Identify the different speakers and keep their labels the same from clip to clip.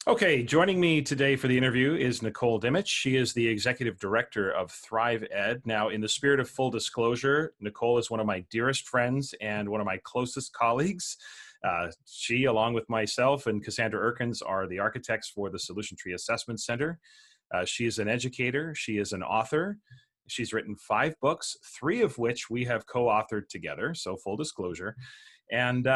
Speaker 1: Okay, joining me today for the interview is Nicole Dimich. She is the executive director of Thrive Ed. Now, in the spirit of full disclosure, Nicole is one of my dearest friends and one of my closest colleagues. She, along with myself and Cassandra Erkins, are the architects for the Solution Tree Assessment Center. She is an educator. She is an author. She's written 5 books, 3 of which we have co-authored together, so full disclosure, and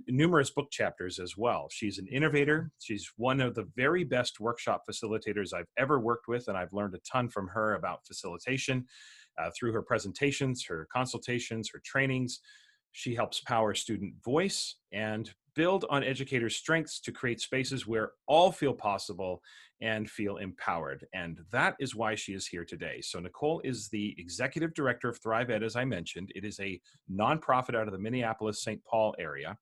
Speaker 1: numerous book chapters as well. She's an innovator. She's one of the very best workshop facilitators I've ever worked with, and I've learned a ton from her about facilitation through her presentations, her consultations, her trainings. She helps power student voice and build on educators' strengths to create spaces where all feel possible and feel empowered. And that is why she is here today. So Nicole is the executive director of Thrive Ed, as I mentioned. It is a nonprofit out of the Minneapolis-St. Paul area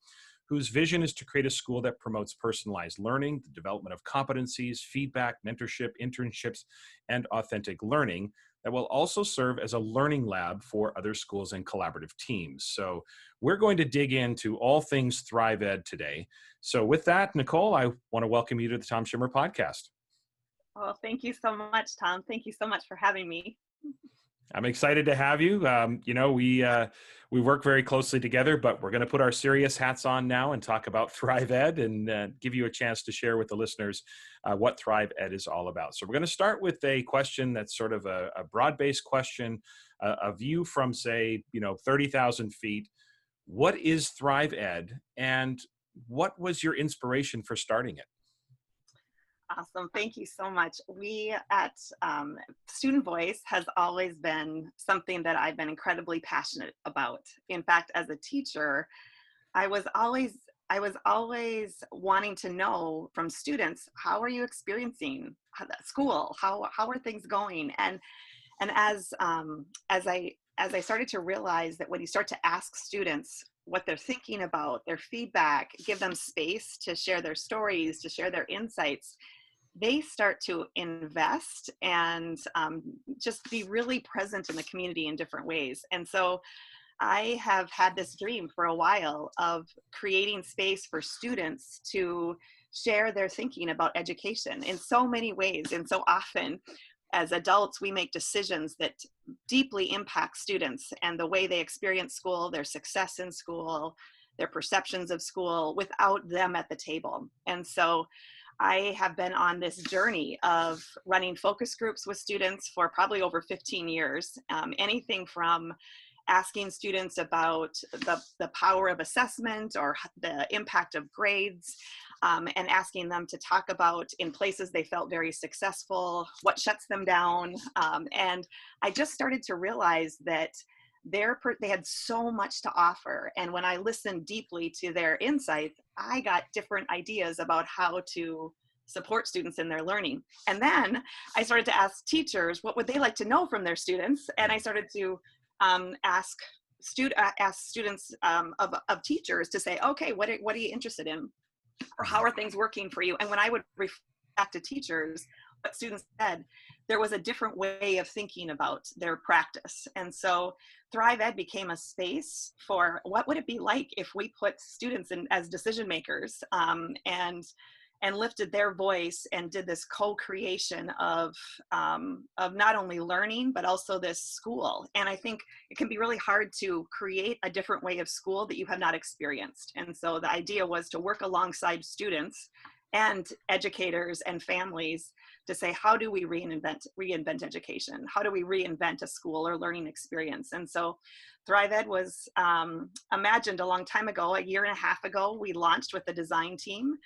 Speaker 1: whose vision is to create a school that promotes personalized learning, the development of competencies, feedback, mentorship, internships, and authentic learning that will also serve as a learning lab for other schools and collaborative teams. So we're going to dig into all things Thrive Ed today. So with that, Nicole, I want to welcome you to the Tom Schimmer podcast.
Speaker 2: Well, thank you so much, Tom. Thank you so much for having me.
Speaker 1: I'm excited to have you. We work very closely together, but we're going to put our serious hats on now and talk about Thrive Ed and give you a chance to share with the listeners what Thrive Ed is all about. So we're going to start with a question that's sort of a broad-based question, a view from, say, 30,000 feet. What is Thrive Ed, and what was your inspiration for starting it?
Speaker 2: Awesome. Thank you so much. We at Student Voice has always been something that I've been incredibly passionate about. In fact, as a teacher, I was always wanting to know from students, how are you experiencing school? How are things going? And as I started to realize that when you start to ask students what they're thinking about, their feedback, give them space to share their stories, to share their insights, they start to invest and just be really present in the community in different ways. And so I have had this dream for a while of creating space for students to share their thinking about education in so many ways. And so often as adults, we make decisions that deeply impact students and the way they experience school, their success in school, their perceptions of school without them at the table. And so I have been on this journey of running focus groups with students for probably over 15 years. Anything from asking students about the power of assessment or the impact of grades, and asking them to talk about in places they felt very successful, what shuts them down. And I just started to realize that they had so much to offer. And when I listened deeply to their insights, I got different ideas about how to support students in their learning. And then I started to ask teachers, what would they like to know from their students? And I started to ask students of teachers to say, okay, what are you interested in? Or how are things working for you? And when I would reflect to teachers, what students said, there was a different way of thinking about their practice. And so Thrive Ed became a space for what would it be like if we put students in as decision makers, and lifted their voice and did this co-creation of not only learning, but also this school. And I think it can be really hard to create a different way of school that you have not experienced. And so the idea was to work alongside students and educators and families to say, how do we reinvent education? How do we reinvent a school or learning experience? And so Thrive Ed was imagined a long time ago. A year and a half ago, we launched with the design team,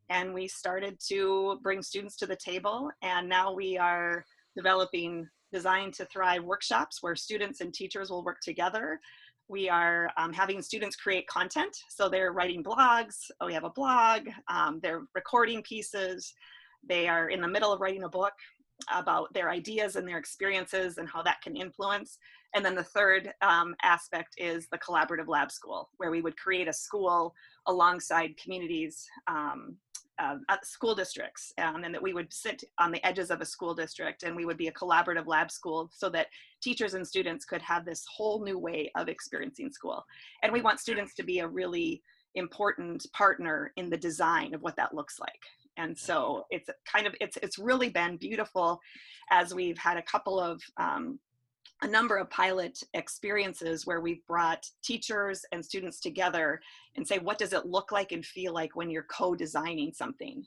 Speaker 2: and we started to bring students to the table. And now we are developing Design to Thrive workshops where students and teachers will work together. We are having students create content. So they're writing blogs. We have a blog. They're recording pieces. They are in the middle of writing a book about their ideas and their experiences and how that can influence. And then the third aspect is the collaborative lab school, where we would create a school alongside communities, school districts, and that we would sit on the edges of a school district, and we would be a collaborative lab school so that teachers and students could have this whole new way of experiencing school. And we want students to be a really important partner in the design of what that looks like. And so it's really been beautiful as we've had a number of pilot experiences where we've brought teachers and students together and say, what does it look like and feel like when you're co-designing something?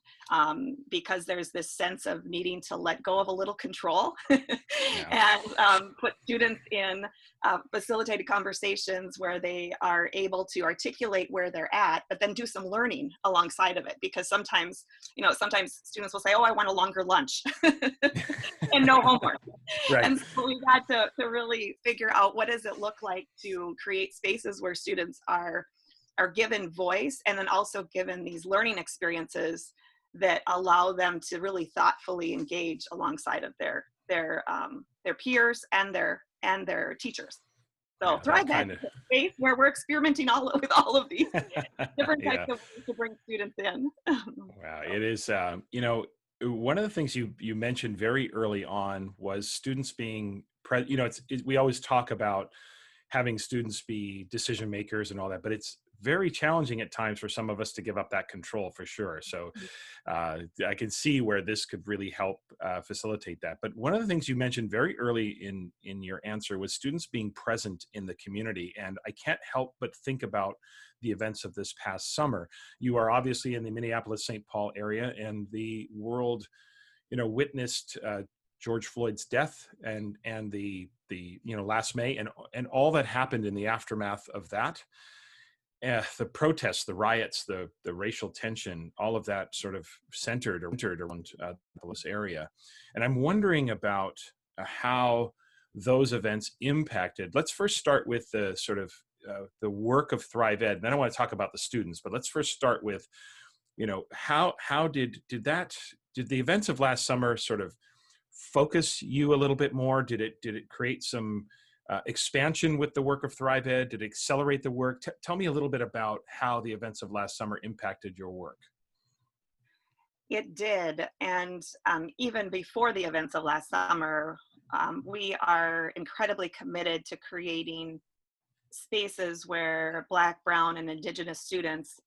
Speaker 2: Because there's this sense of needing to let go of a little control
Speaker 1: Yeah.
Speaker 2: and put students in facilitated conversations where they are able to articulate where they're at, but then do some learning alongside of it. Because sometimes students will say, oh, I want a longer lunch and no homework.
Speaker 1: Right.
Speaker 2: And so we've had to really figure out what does it look like to create spaces where students are given voice and then also given these learning experiences that allow them to really thoughtfully engage alongside of their peers and their teachers. So
Speaker 1: Yeah, that
Speaker 2: Thrive Ed
Speaker 1: kind of
Speaker 2: is a space where we're experimenting with all of these different types
Speaker 1: yeah.
Speaker 2: of ways to bring students in.
Speaker 1: Wow,
Speaker 2: So,
Speaker 1: it is. One of the things you mentioned very early on was students being we always talk about having students be decision makers and all that, but it's very challenging at times for some of us to give up that control for sure. So I can see where this could really help facilitate that. But one of the things you mentioned very early in your answer was students being present in the community, and I can't help but think about the events of this past summer. You are obviously in the Minneapolis-St. Paul area, and the world, witnessed George Floyd's death and the last May and all that happened in the aftermath of that. The protests, the riots, the racial tension, all of that sort of centered around this area. And I'm wondering about how those events impacted. Let's first start with the sort of the work of Thrive Ed. And then I want to talk about the students, but let's first start with, how did the events of last summer sort of focus you a little bit more? Did it create some expansion with the work of Thrive Ed? Did it accelerate the work? Tell me a little bit about how the events of last summer impacted your work.
Speaker 2: it did. And even before the events of last summer, we are incredibly committed to creating spaces where Black, Brown, and Indigenous students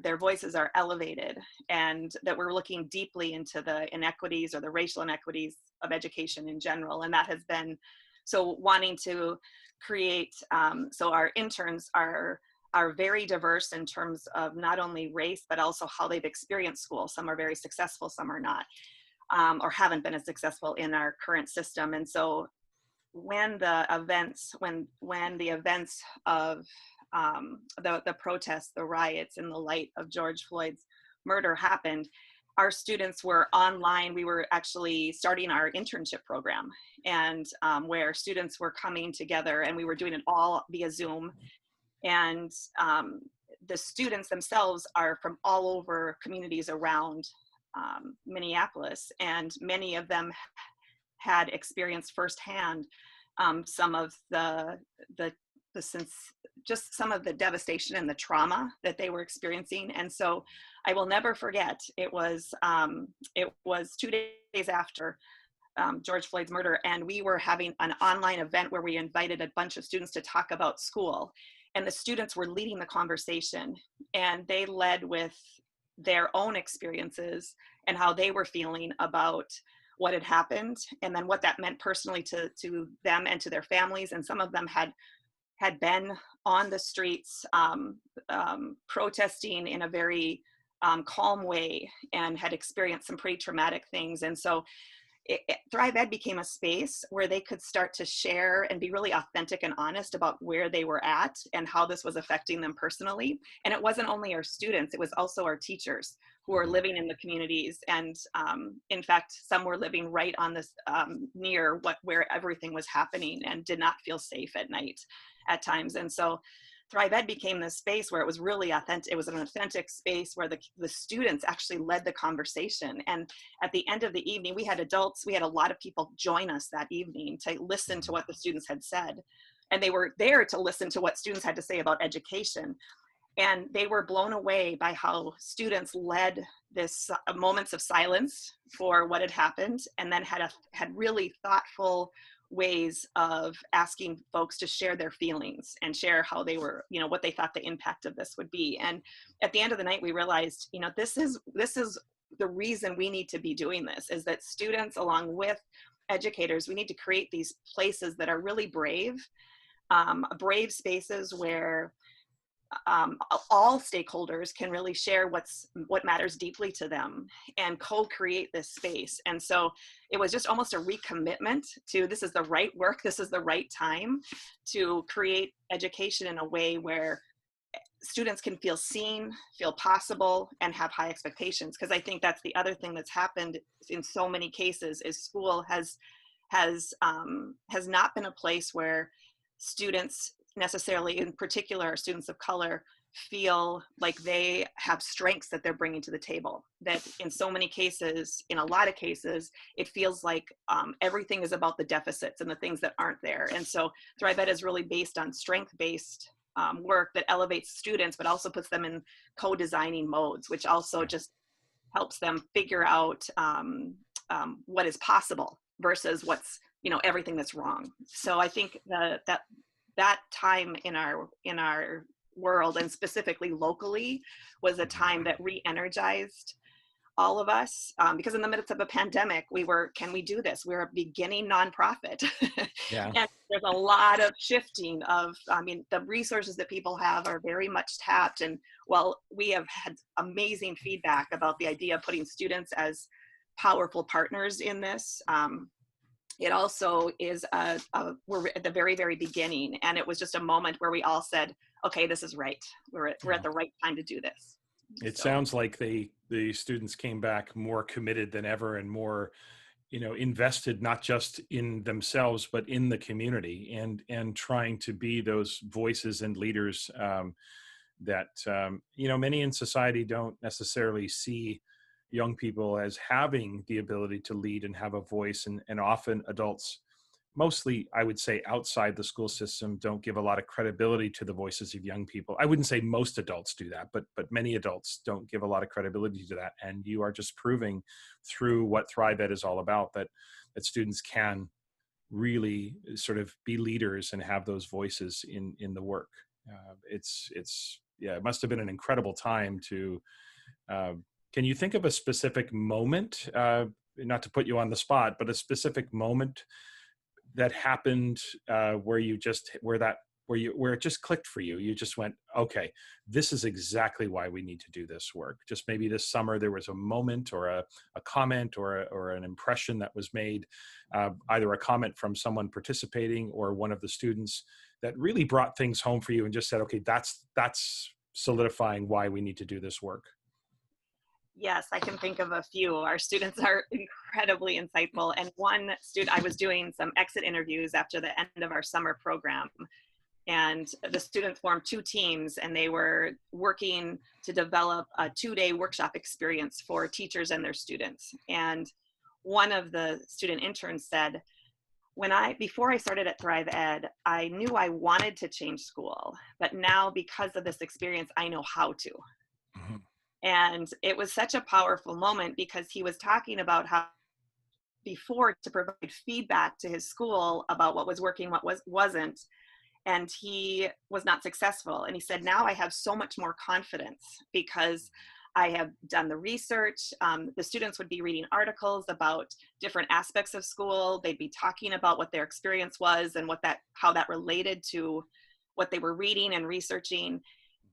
Speaker 2: their voices are elevated, and that we're looking deeply into the inequities or the racial inequities of education in general. And that has been so wanting to create, so our interns are very diverse in terms of not only race, but also how they've experienced school. Some are very successful, some are not, or haven't been as successful in our current system. And so when the events of the protests, the riots in the light of George Floyd's murder happened, our students were online. We were actually starting our internship program, and where students were coming together, and we were doing it all via Zoom. And the students themselves are from all over communities around Minneapolis, and many of them had experienced firsthand some of just some of the devastation and the trauma that they were experiencing. And so I will never forget, it was 2 days after George Floyd's murder, and we were having an online event where we invited a bunch of students to talk about school, and the students were leading the conversation, and they led with their own experiences and how they were feeling about what had happened, and then what that meant personally to them and to their families. And some of them had been on the streets protesting in a very calm way, and had experienced some pretty traumatic things. And so Thrive Ed became a space where they could start to share and be really authentic and honest about where they were at and how this was affecting them personally. And it wasn't only our students, it was also our teachers who were
Speaker 1: Mhm.
Speaker 2: living in the communities. And in fact, some were living right on this near where everything was happening, and did not feel safe at night at times. And so Thrive Ed became this space where it was really authentic. It was an authentic space where the students actually led the conversation. And at the end of the evening, we had adults, we had a lot of people join us that evening to listen to
Speaker 1: Mhm.
Speaker 2: what the students had said. And they were there to listen to what students had to say about education. And they were blown away by how students led this moments of silence for what had happened, and then had really thoughtful ways of asking folks to share their feelings and share how they were, what they thought the impact of this would be. And at the end of the night, we realized, this is the reason we need to be doing this is that students, along with educators, we need to create these places that are really brave spaces where all stakeholders can really share what matters deeply to them and co-create this space. And so it was just almost a recommitment to, this is the right work, this is the right time to create education in a way where students can feel seen, feel possible, and have high expectations. Because I think that's the other thing that's happened in so many cases is school has not been a place where students necessarily, in particular students of color, feel like they have strengths that they're bringing to the table. That in so many cases, in a lot of cases, it feels like everything is about the deficits and the things that aren't there. And so Thrive Ed is really based on strength-based work that elevates students, but also puts them in co-designing modes, which also just helps them figure out what is possible versus what's, everything that's wrong. So I think that time in our world, and specifically locally, was a time that re-energized all of us, because in the midst of a pandemic, can we do this? We're a beginning nonprofit.
Speaker 1: Yeah.
Speaker 2: And there's a lot of shifting the resources that people have are very much tapped. And while we have had amazing feedback about the idea of putting students as powerful partners in this, it also is we're at the very, very beginning. And it was just a moment where we all said, okay, this is right. We're at the right time to do this.
Speaker 1: It sounds like the students came back more committed than ever and more, invested not just in themselves but in the community, and trying to be those voices and leaders that many in society don't necessarily see young people as having the ability to lead and have a voice, and often adults, mostly I would say outside the school system, don't give a lot of credibility to the voices of young people. I wouldn't say most adults do that, but many adults don't give a lot of credibility to that. And you are just proving through what Thrive Ed is all about that students can really sort of be leaders and have those voices in the work. It must have been an incredible time to. Can you think of a specific moment? Not to put you on the spot, but a specific moment that happened where it just clicked for you. You just went, okay, this is exactly why we need to do this work. Just maybe this summer there was a moment or a comment or an impression that was made, either a comment from someone participating or one of the students, that really brought things home for you and just said, okay, that's solidifying why we need to do this work.
Speaker 2: Yes, I can think of a few. Our students are incredibly insightful. And one student, I was doing some exit interviews after the end of our summer program. And the students formed two teams, and they were working to develop a 2-day workshop experience for teachers and their students. And one of the student interns said, before I started at Thrive Ed, I knew I wanted to change school, but now because of this experience, I know how to.
Speaker 1: Mm-hmm.
Speaker 2: And it was such a powerful moment because he was talking about how before to provide feedback to his school about what was working, what wasn't, and he was not successful. And he said, now I have so much more confidence because I have done the research. The students would be reading articles about different aspects of school. They'd be talking about what their experience was and how that related to what they were reading and researching.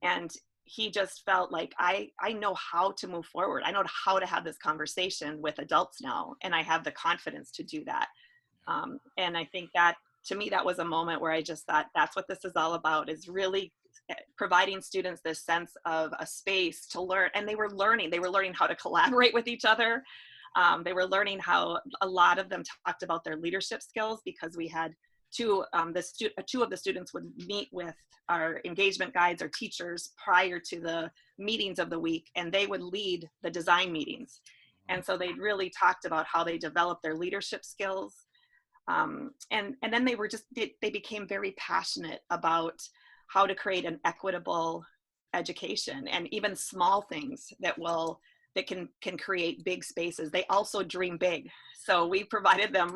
Speaker 2: And he just felt like, I know how to move forward. I know how to have this conversation with adults now, and I have the confidence to do that. And I think that, to me, that was a moment where I just thought, that's what this is all about, is really providing students this sense of a space to learn. And they were learning how to collaborate with each other. They were learning how a lot of them talked about their leadership skills, because we had two of the students would meet with our engagement guides or teachers prior to the meetings of the week, and they would lead the design meetings. And so they really talked about how they developed their leadership skills. And then they became very passionate about how to create an equitable education, and even small things that can create big spaces. They also dream big. So we provided them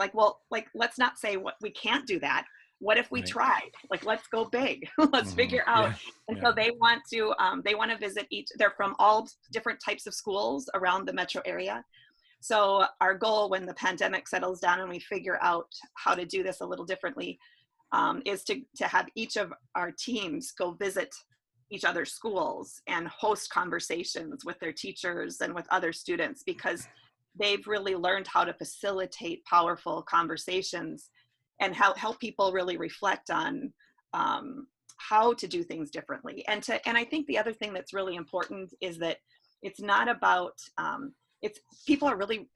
Speaker 2: let's not say what we can't do that. What if we
Speaker 1: Right.
Speaker 2: tried? Like, let's go big. Let's
Speaker 1: Hmm.
Speaker 2: figure out.
Speaker 1: Yeah.
Speaker 2: And so
Speaker 1: Yeah.
Speaker 2: they want to visit each. They're from all different types of schools around the metro area. So our goal when the pandemic settles down and we figure out how to do this a little differently, is to have each of our teams go visit each other's schools and host conversations with their teachers and with other students, because they've really learned how to facilitate powerful conversations and help people really reflect on, how to do things differently. And I think the other thing that's really important is that it's not about, it's people are really,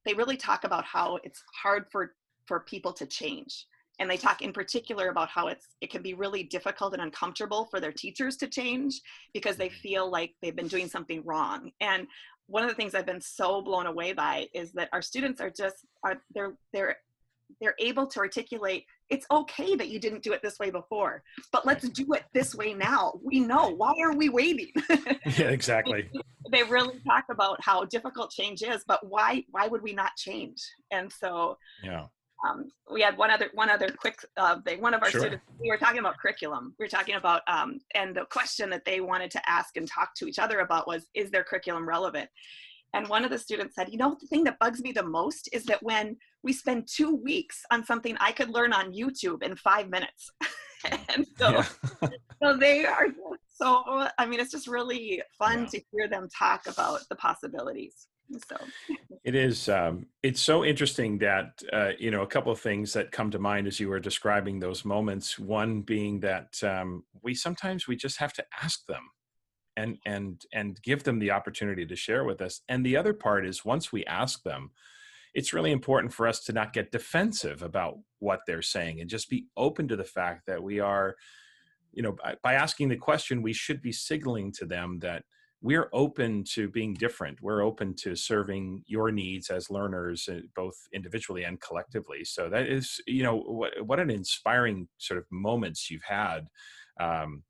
Speaker 2: they really talk about how it's hard for people to change, and they talk in particular about how it can be really difficult and uncomfortable for their teachers to change because they feel like they've been doing something wrong. And one of the things I've been so blown away by is that our students they're able to articulate, it's okay that you didn't do it this way before, but
Speaker 1: Right.
Speaker 2: let's do it this way now. We know,
Speaker 1: Right.
Speaker 2: why are we waiting?
Speaker 1: Yeah. Exactly.
Speaker 2: They really talk about how difficult change is, but why would we not change? And so,
Speaker 1: Yeah.
Speaker 2: we had one other quick thing. One of our
Speaker 1: Sure.
Speaker 2: students, we were talking about curriculum. We were talking about, and the question that they wanted to ask and talk to each other about was, is their curriculum relevant? And one of the students said, the thing that bugs me the most is that when we spend 2 weeks on something I could learn on YouTube in 5 minutes. And
Speaker 1: Yeah.
Speaker 2: so they are so, I mean, it's just really fun
Speaker 1: Yeah.
Speaker 2: to hear them talk about the possibilities. So,
Speaker 1: It is. It's so interesting that a couple of things that come to mind as you were describing those moments. One being that we just have to ask them and give them the opportunity to share with us. And the other part is once we ask them, it's really important for us to not get defensive about what they're saying and just be open to the fact that we are, by asking the question, we should be signaling to them that we're open to being different. We're open to serving your needs as learners, both individually and collectively. So that is, what an inspiring sort of moments you've had um,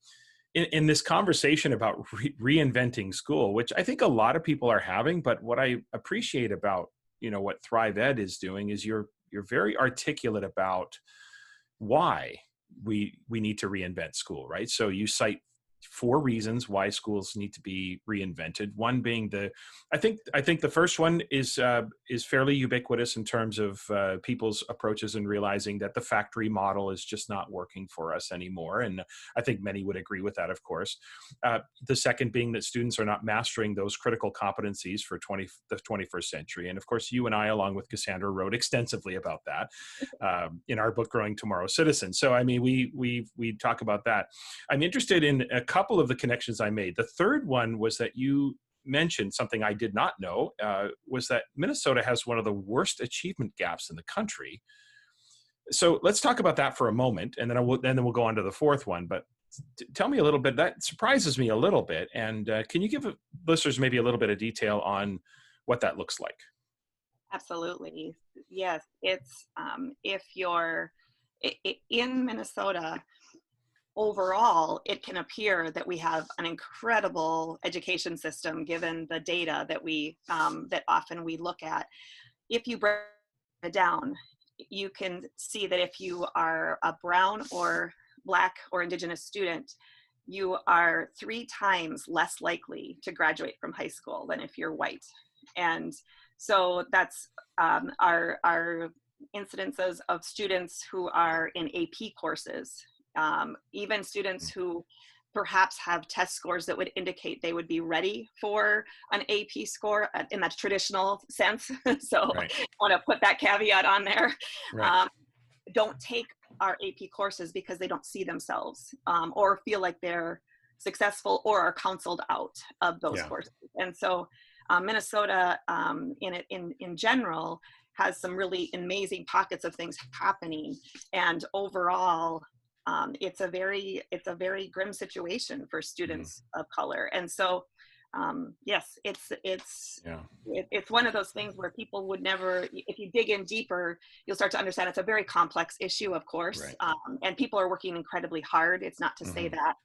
Speaker 1: in this conversation about reinventing school, which I think a lot of people are having. But what I appreciate about, what Thrive Ed is doing is you're very articulate about why we need to reinvent school, right? So you cite 4 reasons why schools need to be reinvented. One being I think the first one is fairly ubiquitous in terms of people's approaches and realizing that the factory model is just not working for us anymore, and I think many would agree with that, of course. The second being that students are not mastering those critical competencies for the 21st century, and of course, you and I, along with Cassandra, wrote extensively about that in our book, Growing Tomorrow's Citizens. So, I mean, we talk about that. I'm interested in a couple of the connections I made. The third one was that you mentioned something I did not know, was that Minnesota has one of the worst achievement gaps in the country. So let's talk about that for a moment, and then we'll go on to the fourth one. But tell me a little bit. That surprises me a little bit. And can you give listeners maybe a little bit of detail on what that looks like?
Speaker 2: absolutely. Yes. It's, if you're in Minnesota, overall, it can appear that we have an incredible education system given the data that often we look at. If you break it down, you can see that if you are a brown or Black or Indigenous student, you are 3 times less likely to graduate from high school than if you're white. And so that's, our incidences of students who are in AP courses, even students who perhaps have test scores that would indicate they would be ready for an AP score in that traditional sense. So I
Speaker 1: Right.
Speaker 2: want to put that caveat on there.
Speaker 1: Right.
Speaker 2: Um, don't take our AP courses because they don't see themselves, or feel like they're successful or are counseled out of those
Speaker 1: Yeah.
Speaker 2: courses. And so Minnesota, in general, has some really amazing pockets of things happening. And overall, it's a very grim situation for
Speaker 1: Mm.
Speaker 2: students of color. And so, yes,
Speaker 1: Yeah.
Speaker 2: it's one of those things where people would never, if you dig in deeper, you'll start to understand it's a very complex issue, of course,
Speaker 1: Right.
Speaker 2: and people are working incredibly hard. It's not to say
Speaker 1: Hmm.
Speaker 2: that.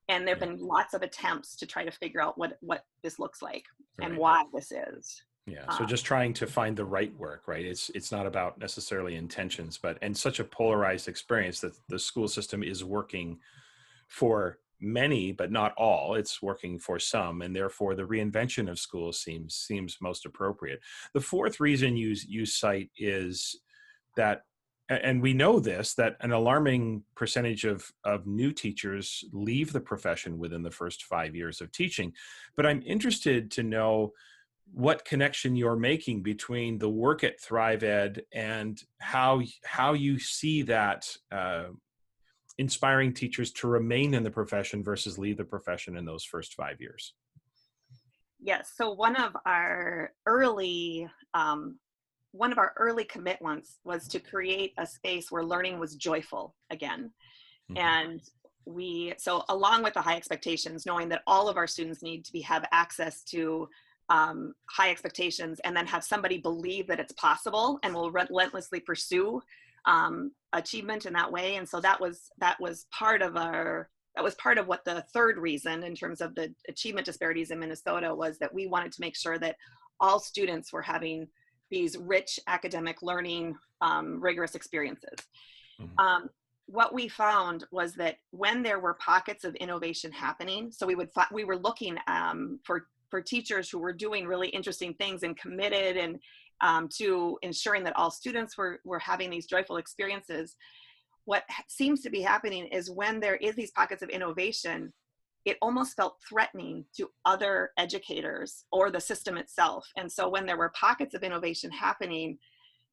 Speaker 2: And there have
Speaker 1: Yeah.
Speaker 2: been lots of attempts to try to figure out what this looks like and
Speaker 1: Right.
Speaker 2: why this is.
Speaker 1: Yeah. So
Speaker 2: Uh,
Speaker 1: just trying to find the right work, right? It's not about necessarily intentions, but and such a polarized experience that the school system is working for many, but not all. It's working for some, and therefore the reinvention of schools seems most appropriate. The fourth reason you cite is that, and we know this, that an alarming percentage of new teachers leave the profession within the first 5 years of teaching. But I'm interested to know what connection you're making between the work at Thrive Ed and how you see that inspiring teachers to remain in the profession versus leave the profession in those first 5 years.
Speaker 2: yes. So one of our early commitments was to create a space where learning was joyful again.
Speaker 1: Mhm.
Speaker 2: And so along with the high expectations, knowing that all of our students need to have access to high expectations, and then have somebody believe that it's possible and will relentlessly pursue achievement in that way. And so that was part of what the third reason in terms of the achievement disparities in Minnesota was, that we wanted to make sure that all students were having these rich academic learning, rigorous experiences.
Speaker 1: Mhm.
Speaker 2: Um, what we found was that when there were pockets of innovation happening, so we were looking for teachers who were doing really interesting things and committed, and to ensuring that all students were having these joyful experiences. What seems to be happening is when there is these pockets of innovation, it almost felt threatening to other educators or the system itself. And so when there were pockets of innovation happening,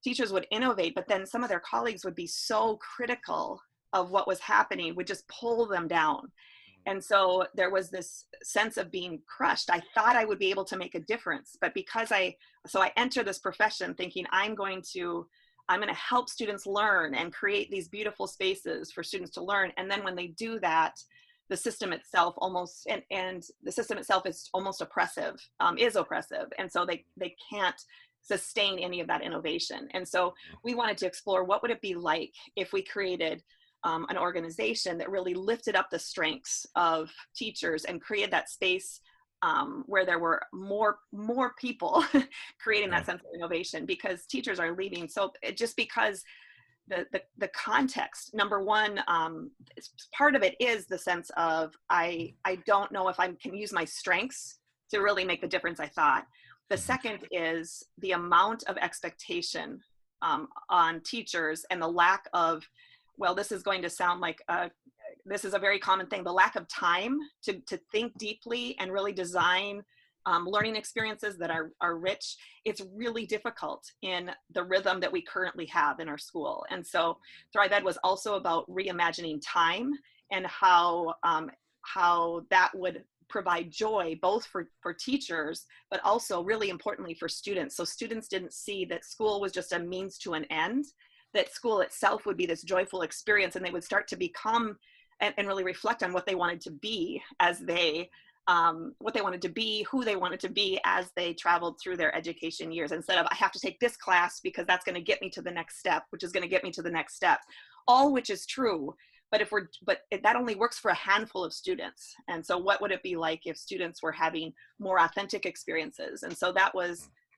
Speaker 2: teachers would innovate, but then some of their colleagues would be so critical of what was happening, would just pull them down. And so there was this sense of being crushed. I thought I would be able to make a difference, but I entered this profession thinking I'm going to help students learn and create these beautiful spaces for students to learn. And then when they do that, the system itself and the system itself is almost is oppressive. And so they can't sustain any of that innovation. And so we wanted to explore, what would it be like if we created an organization that really lifted up the strengths of teachers and created that space where there were more people creating
Speaker 1: Yeah.
Speaker 2: that sense of innovation, because teachers are leaving. So just because the context, number one, part of it is the sense of, I don't know if I can use my strengths to really make the difference I thought. The
Speaker 1: Mhm.
Speaker 2: second is the amount of expectation on teachers, and the lack of, well, this is going to sound like this is a very common thing, the lack of time to think deeply and really design learning experiences that are rich. It's really difficult in the rhythm that we currently have in our school. And so Thrive Ed was also about reimagining time, and how that would provide joy both for teachers, but also really importantly for students. So students didn't see that school was just a means to an end, that school itself would be this joyful experience, and they would start to become and really reflect on what they wanted to be what they wanted to be, who they wanted to be as they traveled through their education years, instead of, I have to take this class because that's going to get me to the next step, which is going to get me to the next step, all which is true. But that only works for a handful of students. And so what would it be like if students were having more authentic experiences? And so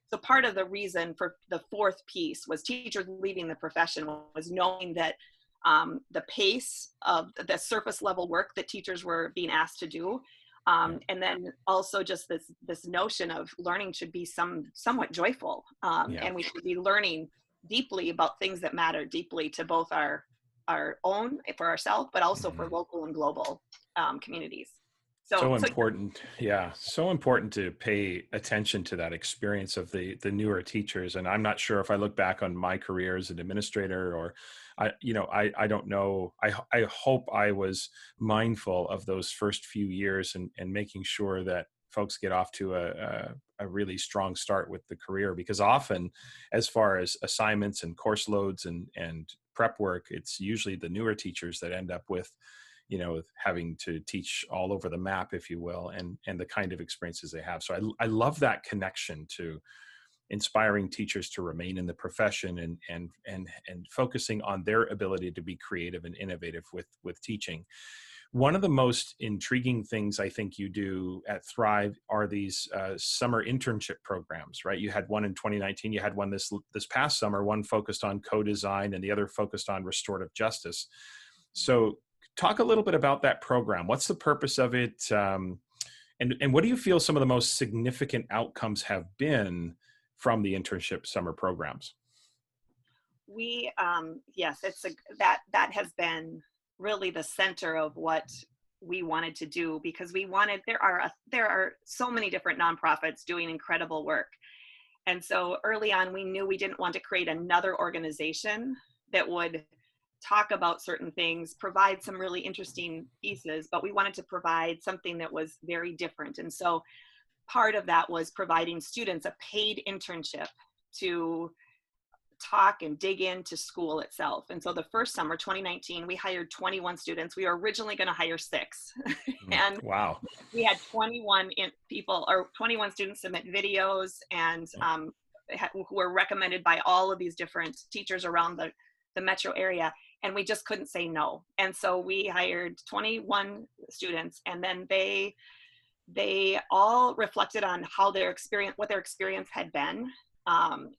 Speaker 2: so part of the reason for the fourth piece was teachers leaving the profession, was knowing that the pace of the surface level work that teachers were being asked to do,
Speaker 1: Yeah.
Speaker 2: and then also just this notion of learning should be somewhat joyful,
Speaker 1: Yeah.
Speaker 2: and we should be learning deeply about things that matter deeply to both our own, for ourselves, but also for
Speaker 1: Mhm.
Speaker 2: local and global communities.
Speaker 1: So
Speaker 2: So
Speaker 1: important. Yeah. So important to pay attention to that experience of the newer teachers. And I'm not sure if I look back on my career as an administrator, or I don't know. I hope I was mindful of those first few years, and making sure that folks get off to a really strong start with the career, because often, as far as assignments and course loads and prep work, it's usually the newer teachers that end up with having to teach all over the map, if you will, and the kind of experiences they have. So I love that connection to inspiring teachers to remain in the profession, and focusing on their ability to be creative and innovative with teaching. One of the most intriguing things I think you do at Thrive are these summer internship programs, right? You had one in 2019, you had one this past summer, one focused on co-design and the other focused on restorative justice. So talk a little bit about that program. What's the purpose of it? And what do you feel some of the most significant outcomes have been from the internship summer programs?
Speaker 2: We yes, that has been really the center of what we wanted to do, because we wanted there are so many different nonprofits doing incredible work. And so early on, we knew we didn't want to create another organization that would talk about certain things, provide some really interesting pieces, but we wanted to provide something that was very different. And so part of that was providing students a paid internship to talk and dig into school itself. And so the first summer, 2019, we hired 21 students. We were originally going to hire 6. And
Speaker 1: Wow.
Speaker 2: we had 21 students submit videos, and who were recommended by all of these different teachers around the metro area. And we just couldn't say no. And so we hired 21 students, and then they all reflected on what their experience had been.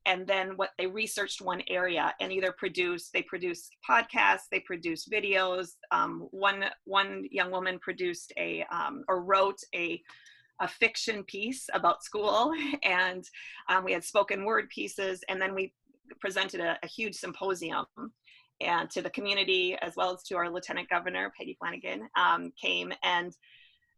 Speaker 2: And then what they researched one area and either they produced podcasts, they produced videos. One young woman produced or wrote a fiction piece about school, and we had spoken word pieces, and then we presented a huge symposium, and to the community as well as to our Lieutenant Governor, Peggy Flanagan, came, and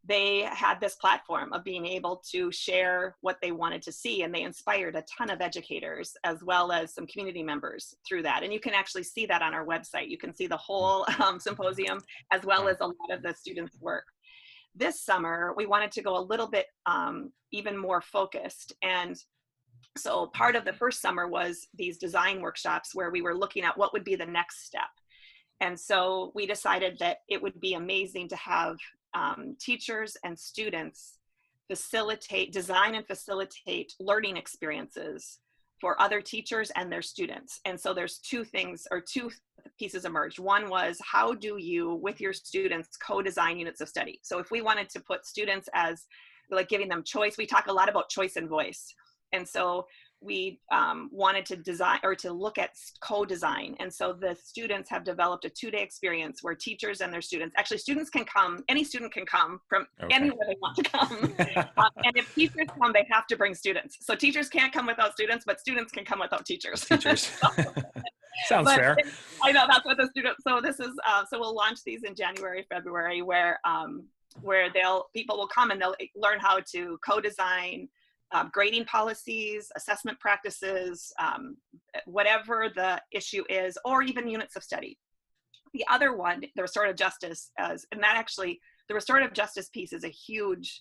Speaker 2: they had this platform of being able to share what they wanted to see, and they inspired a ton of educators as well as some community members through that. And you can actually see that on our website. You can see the whole symposium as well as a lot of the students' work. This summer, we wanted to go a little bit even more focused. And so part of the first summer was these design workshops where we were looking at what would be the next step. And so we decided that it would be amazing to have teachers and students design and facilitate learning experiences for other teachers and their students. And so there's two pieces emerged. One was, how do you, with your students, co-design units of study? So if we wanted to put students as, like, giving them choice, we talk a lot about choice and voice. And so we wanted to design or to look at co-design. And so the students have developed a 2-day experience where teachers and their students, actually students can come, any student can come from anywhere they want to come. And if teachers come, they have to bring students. So teachers can't come without students, but students can come without teachers.
Speaker 1: Teachers. Sounds fair.
Speaker 2: I know that's what the students, so this is, so we'll launch these in January, February, where people will come and they'll learn how to co-design grading policies, assessment practices, whatever the issue is, or even units of study. The other one, the restorative justice, the restorative justice piece is a huge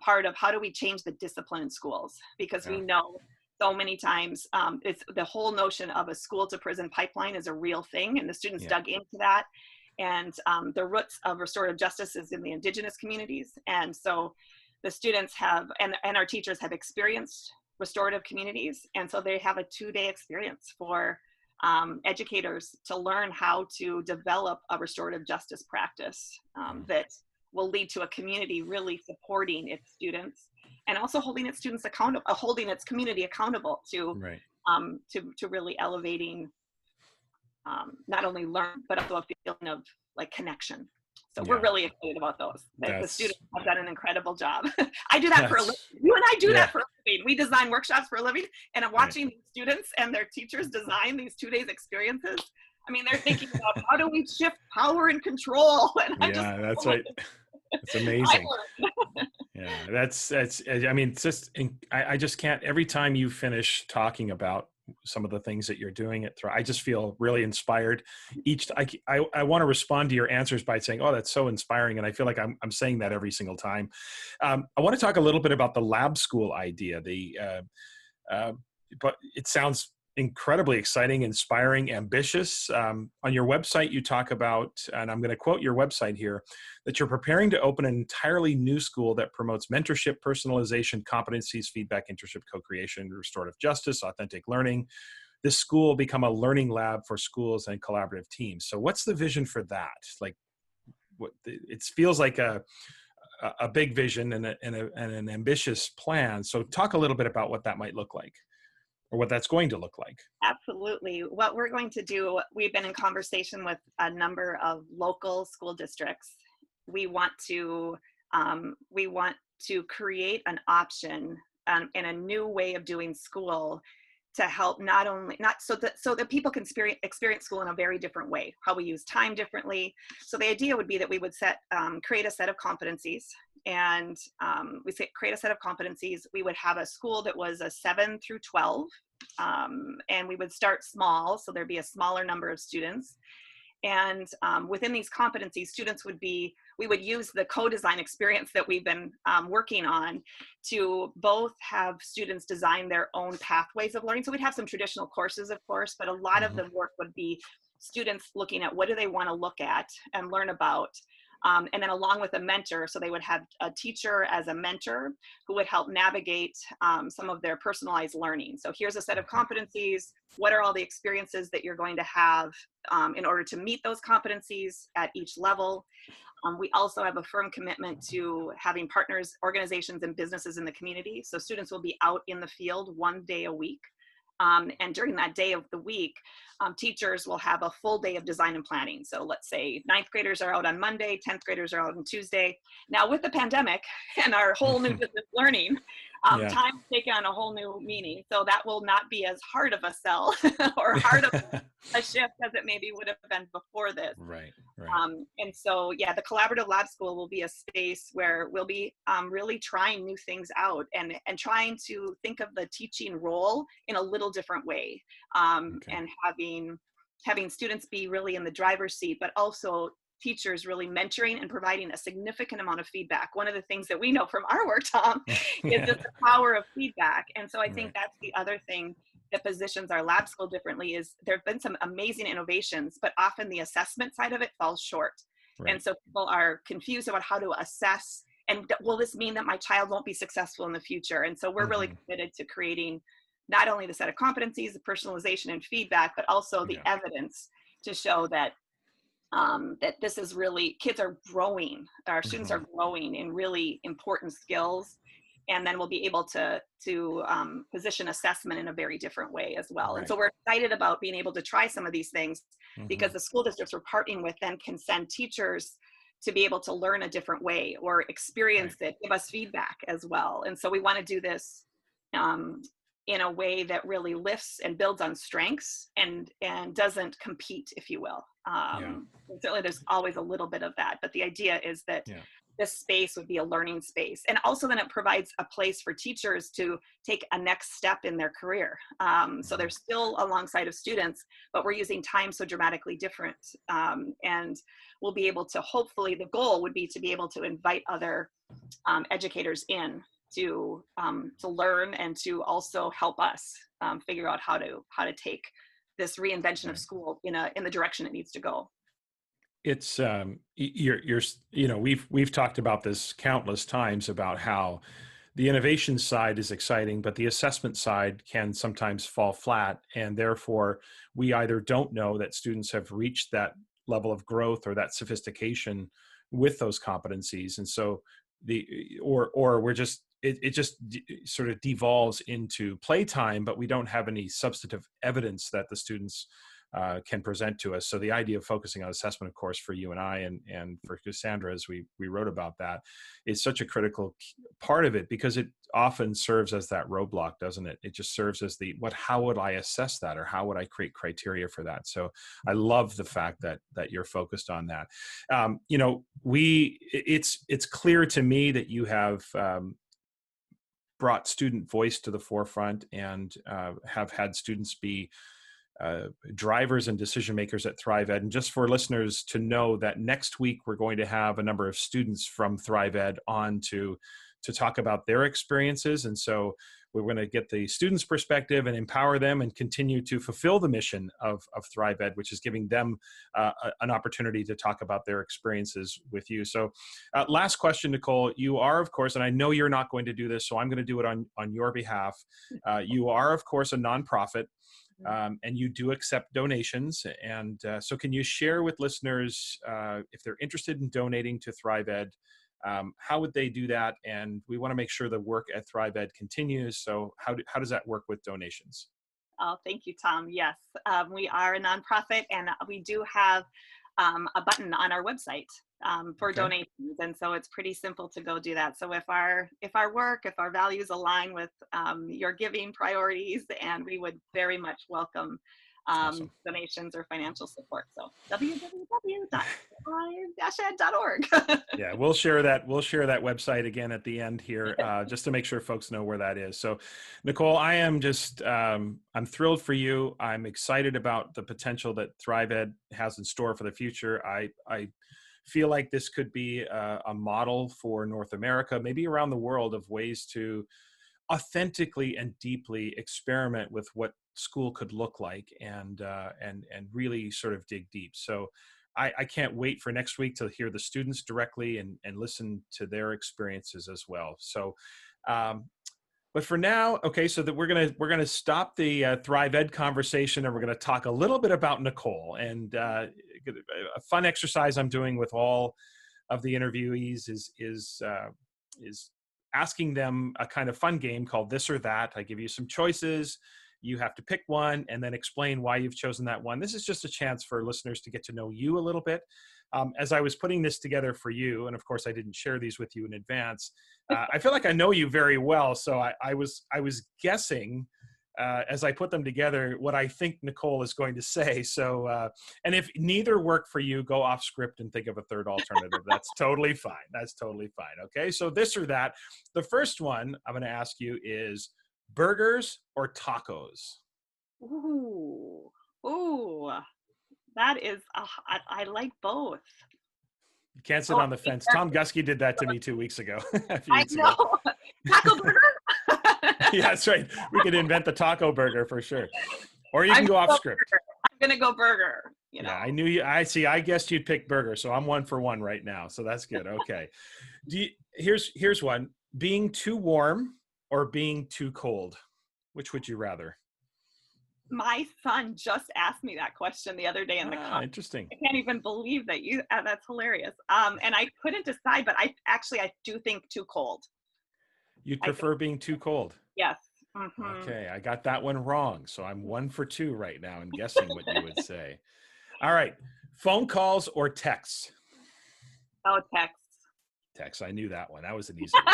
Speaker 2: part of how do we change the discipline in schools, because we know so many times it's the whole notion of a school to prison pipeline is a real thing, and the students dug into that. And the roots of restorative justice is in the indigenous communities. And so the students have, and our teachers have experienced restorative communities. And so they have a 2-day experience for educators to learn how to develop a restorative justice practice that will lead to a community really supporting its students, and also holding its students accountable, holding its community accountable to really elevating not only learn, but also a feeling of like connection. So we're really excited about those. The students have done an incredible job. I do that for a living. You and I do that for a living. We design workshops for a living, and I'm watching students and their teachers design these 2 days experiences. I mean, they're thinking about how do we shift power and control? And
Speaker 1: that's right. It's amazing. I mean, it's just, I just can't, every time you finish talking about some of the things that you're doing at Thrive, I just feel really inspired. I want to respond to your answers by saying, oh, that's so inspiring. And I feel like I'm saying that every single time. I want to talk a little bit about the lab school idea. But it sounds incredibly exciting, inspiring, ambitious. On your website, you talk about, and I'm going to quote your website here, that you're preparing to open an entirely new school that promotes mentorship, personalization, competencies, feedback, internship, co-creation, restorative justice, authentic learning. This school will become a learning lab for schools and collaborative teams. So what's the vision for that? Like, it feels like a big vision and an ambitious plan. So talk a little bit about what that might look like, or what that's going to look like.
Speaker 2: Absolutely. What we're going to do, we've been in conversation with a number of local school districts. We want to create an option and a new way of doing school to help not so that people can experience school in a very different way, how we use time differently. So the idea would be that we would create a set of competencies, and create a set of competencies. We would have a school that was a 7 through 12, and we would start small, so there'd be a smaller number of students. And within these competencies, we would use the co-design experience that we've been working on to both have students design their own pathways of learning. So we'd have some traditional courses, of course, but a lot of the work would be students looking at what do they want to look at and learn about. And then along with a mentor, so they would have a teacher as a mentor who would help navigate some of their personalized learning. So here's a set of competencies. What are all the experiences that you're going to have in order to meet those competencies at each level? We also have a firm commitment to having partners, organizations, and businesses in the community. So students will be out in the field 1 day a week. And during that day of the week, teachers will have a full day of design and planning. So let's say 9th graders are out on Monday, 10th graders are out on Tuesday. Now with the pandemic and our whole new distance learning,
Speaker 1: Yeah.
Speaker 2: time's taken on a whole new meaning. So that will not be as hard of a sell or hard of a shift as it maybe would have been before this.
Speaker 1: Right.
Speaker 2: And so, yeah, the Collaborative Lab School will be a space where we'll be really trying new things out and trying to think of the teaching role in a little different way, and having students be really in the driver's seat, but also teachers really mentoring and providing a significant amount of feedback. One of the things that we know from our work, Tom, is just the power of feedback. And so I think that's the other thing that positions our lab school differently is there have been some amazing innovations, but often the assessment side of it falls short. And so people are confused about how to assess, and will this mean that my child won't be successful in the future? And so we're really committed to creating not only the set of competencies, the personalization and feedback, but also the evidence to show that that this is really, kids are growing, our students are growing in really important skills. And then we'll be able to position assessment in a very different way as well. And so we're excited about being able to try some of these things because the school districts we're partnering with then can send teachers to be able to learn a different way or experience it, give us feedback as well. And so we want to do this in a way that really lifts and builds on strengths and doesn't compete, if you will. Certainly there's always a little bit of that, but the idea is that this space would be a learning space. And also then it provides a place for teachers to take a next step in their career. So they're still alongside of students, but we're using time so dramatically different. And we'll be able to, hopefully the goal would be to be able to invite other educators in to learn and to also help us figure out how to take this reinvention of school in the direction it needs to go.
Speaker 1: It's we've talked about this countless times about how the innovation side is exciting, but the assessment side can sometimes fall flat, and therefore we either don't know that students have reached that level of growth or that sophistication with those competencies, and so or we're just it just sort of devolves into playtime, but we don't have any substantive evidence that the students can present to us. So the idea of focusing on assessment, of course, for you and I and for Cassandra, as we wrote about that, is such a critical part of it because it often serves as that roadblock, doesn't it? It just serves as how would I assess that, or how would I create criteria for that? So I love the fact that you're focused on that. It's clear to me that you have brought student voice to the forefront and have had students be drivers and decision makers at Thrive Ed. And just for listeners to know that next week we're going to have a number of students from Thrive Ed on to talk about their experiences. And so we're going to get the students' perspective and empower them and continue to fulfill the mission of Thrive Ed, which is giving them an opportunity to talk about their experiences with you. So last question, Nicole, you are, of course, and I know you're not going to do this, so I'm going to do it on your behalf. You are, of course, a nonprofit. and you do accept donations. And so can you share with listeners, if they're interested in donating to ThriveEd, how would they do that? And we want to make sure the work at ThriveEd continues. So how does that work with donations?
Speaker 2: Oh, thank you, Tom. Yes, we are a nonprofit, and we do have a button on our website for
Speaker 1: Okay,
Speaker 2: donations, and so it's pretty simple to go do that. So if our work, if our values align with your giving priorities, and we would very much welcome
Speaker 1: awesome.
Speaker 2: donations or financial support. So www.thrive-ed.org.
Speaker 1: Yeah, we'll share that. We'll share that website again at the end here, just to make sure folks know where that is. So, Nicole, I am just I'm thrilled for you. I'm excited about the potential that ThriveEd has in store for the future. I feel like this could be a model for North America, maybe around the world, of ways to authentically and deeply experiment with what school could look like, and really sort of dig deep. So I can't wait for next week to hear the students directly and listen to their experiences as well. So but for now, okay, so that we're gonna stop the Thrive Ed conversation, and we're gonna talk a little bit about Nicole. And a fun exercise I'm doing with all of the interviewees is asking them a kind of fun game called This or That. I give you some choices. You have to pick one and then explain why you've chosen that one. This is just a chance for listeners to get to know you a little bit. As I was putting this together for you, and of course I didn't share these with you in advance, I feel like I know you very well. So I was guessing as I put them together what I think Nicole is going to say. So and if neither work for you, go off script and think of a third alternative. That's totally fine. That's totally fine. Okay, so this or that. The first one I'm going to ask you is burgers or tacos?
Speaker 2: Ooh, ooh, that is. I like both.
Speaker 1: You can't sit
Speaker 2: Oh,
Speaker 1: on the fence. Tom Gusky did that to me 2 weeks ago, a few
Speaker 2: I
Speaker 1: weeks ago.
Speaker 2: know. Taco burger.
Speaker 1: Yeah, that's right. We could invent the taco burger for sure. Or you
Speaker 2: I'm
Speaker 1: can
Speaker 2: gonna
Speaker 1: go off
Speaker 2: go
Speaker 1: script.
Speaker 2: burger. I'm gonna go burger. You
Speaker 1: Yeah, I
Speaker 2: know.
Speaker 1: knew you. I see. I guessed you'd pick burger, so I'm 1 for 1 right now. So that's good. Okay. Here's one: being too warm or being too cold. Which would you rather?
Speaker 2: My son just asked me that question the other day in the car.
Speaker 1: Ah, interesting.
Speaker 2: I can't even believe that you. That's hilarious. And I couldn't decide, but I do think too cold.
Speaker 1: You'd
Speaker 2: I think
Speaker 1: prefer being too cold.
Speaker 2: yes. Hmm.
Speaker 1: Okay, I got that one wrong. So I'm 1 for 2 right now in guessing what you would say. All right. Phone calls or texts?
Speaker 2: Oh, text.
Speaker 1: Texts. I knew that one. That was an easy one.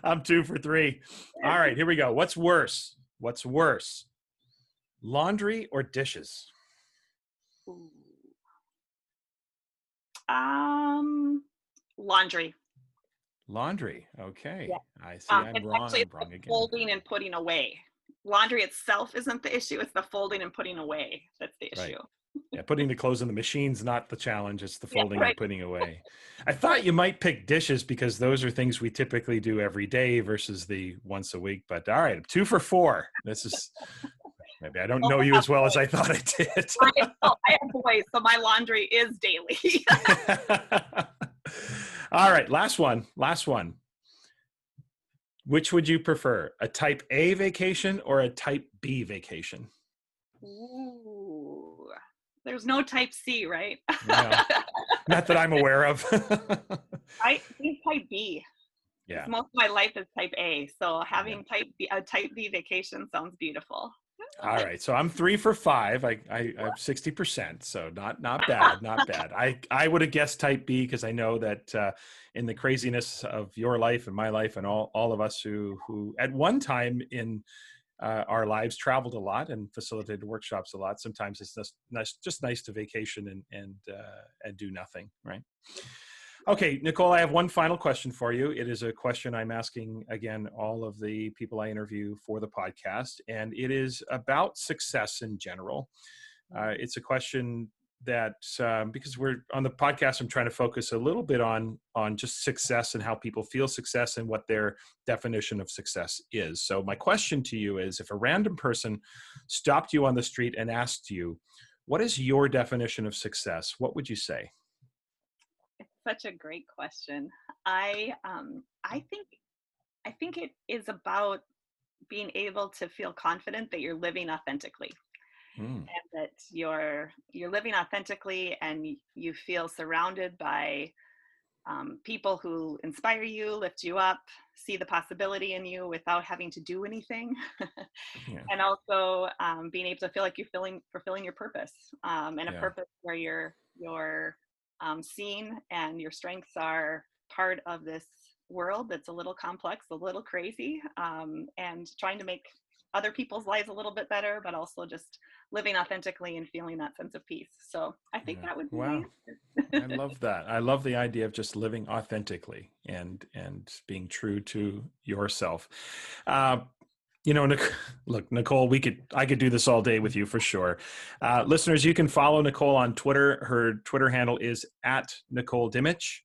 Speaker 1: I'm 2 for 3. All right, here we go. What's worse? What's worse? Laundry or dishes?
Speaker 2: Ooh. Um, Laundry.
Speaker 1: Laundry. Okay.
Speaker 2: Yeah.
Speaker 1: I see I'm
Speaker 2: It's
Speaker 1: wrong.
Speaker 2: actually
Speaker 1: I'm
Speaker 2: it's the
Speaker 1: wrong again.
Speaker 2: folding and putting away. Laundry itself isn't the issue. It's the folding and putting away that's the
Speaker 1: Right.
Speaker 2: issue.
Speaker 1: Yeah, putting the clothes in the machine's not the challenge. It's the
Speaker 2: Yeah,
Speaker 1: folding and
Speaker 2: right.
Speaker 1: putting away. I thought you might pick dishes because those are things we typically do every day versus the once a week. But all right, 2 for 4. This is maybe I don't
Speaker 2: Well,
Speaker 1: know
Speaker 2: I
Speaker 1: you
Speaker 2: have
Speaker 1: as well as
Speaker 2: boys.
Speaker 1: I thought I did.
Speaker 2: I have boys, so my laundry is daily.
Speaker 1: All right, last one. Last one. Which would you prefer, a type A vacation or a type B vacation?
Speaker 2: Ooh. There's no type C, right?
Speaker 1: Well, not that I'm aware of.
Speaker 2: I think type B, because
Speaker 1: Yeah.
Speaker 2: most of my life is type A. So
Speaker 1: Yeah.
Speaker 2: having a type B vacation sounds beautiful.
Speaker 1: All right. So I'm 3 for 5. I have 60%. So not bad. Not bad. I would have guessed type B because I know that in the craziness of your life and my life and all of us who at one time in our lives traveled a lot and facilitated workshops a lot. Sometimes it's just nice to vacation and do nothing, right? Okay, Nicole, I have one final question for you. It is a question I'm asking again all of the people I interview for the podcast, and it is about success in general. It's a question that because we're on the podcast, I'm trying to focus a little bit on just success and how people feel success and what their definition of success is. So my question to you is, if a random person stopped you on the street and asked you, what is your definition of success? What would you say?
Speaker 2: It's such a great question. I think it is about being able to feel confident that you're living authentically,
Speaker 1: Mm,
Speaker 2: and that you're living authentically, and you feel surrounded by people who inspire you, lift you up, see the possibility in you without having to do anything.
Speaker 1: yeah,
Speaker 2: And also being able to feel like you're fulfilling your purpose, and a
Speaker 1: yeah,
Speaker 2: purpose where you're seen and your strengths are part of this world that's a little complex, a little crazy, and trying to make other people's lives a little bit better, but also just living authentically and feeling that sense of peace. So I think
Speaker 1: yeah.
Speaker 2: that would be my
Speaker 1: Wow. I
Speaker 2: answer.
Speaker 1: love that. I love the idea of just living authentically and being true to yourself. Uh, look, Nicole, I could do this all day with you for sure. Listeners, you can follow Nicole on Twitter. Her Twitter handle is at Nicole Dimich.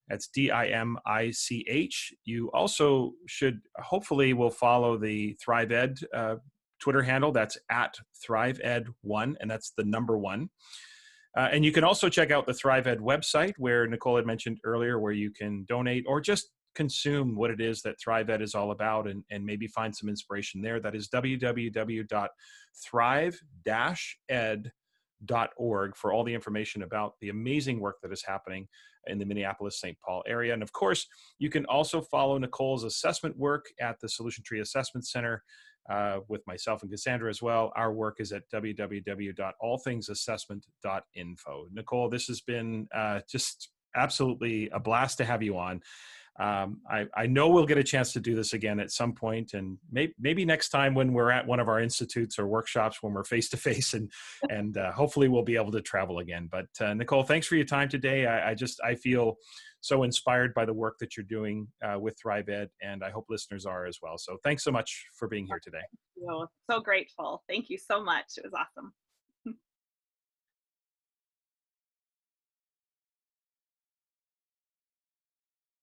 Speaker 1: That's Dimich. You also should hopefully will follow the Thrive Ed Twitter handle. That's at ThriveEd1, and that's the number one. And you can also check out the Thrive Ed website, where Nicole had mentioned earlier, where you can donate or just consume what it is that Thrive Ed is all about, and maybe find some inspiration there. That is www.thrive-ed.org for all the information about the amazing work that is happening in the Minneapolis-St. Paul area. And of course, you can also follow Nicole's assessment work at the Solution Tree Assessment Center, with myself and Cassandra as well. Our work is at www.allthingsassessment.info. Nicole, this has been just absolutely a blast to have you on. I know we'll get a chance to do this again at some point, and maybe next time when we're at one of our institutes or workshops, when we're face to face, and hopefully we'll be able to travel again. But Nicole, thanks for your time today. I feel so inspired by the work that you're doing with Thrive Ed, and I hope listeners are as well. So thanks so much for being here today.
Speaker 2: So grateful. Thank you so much. It was awesome.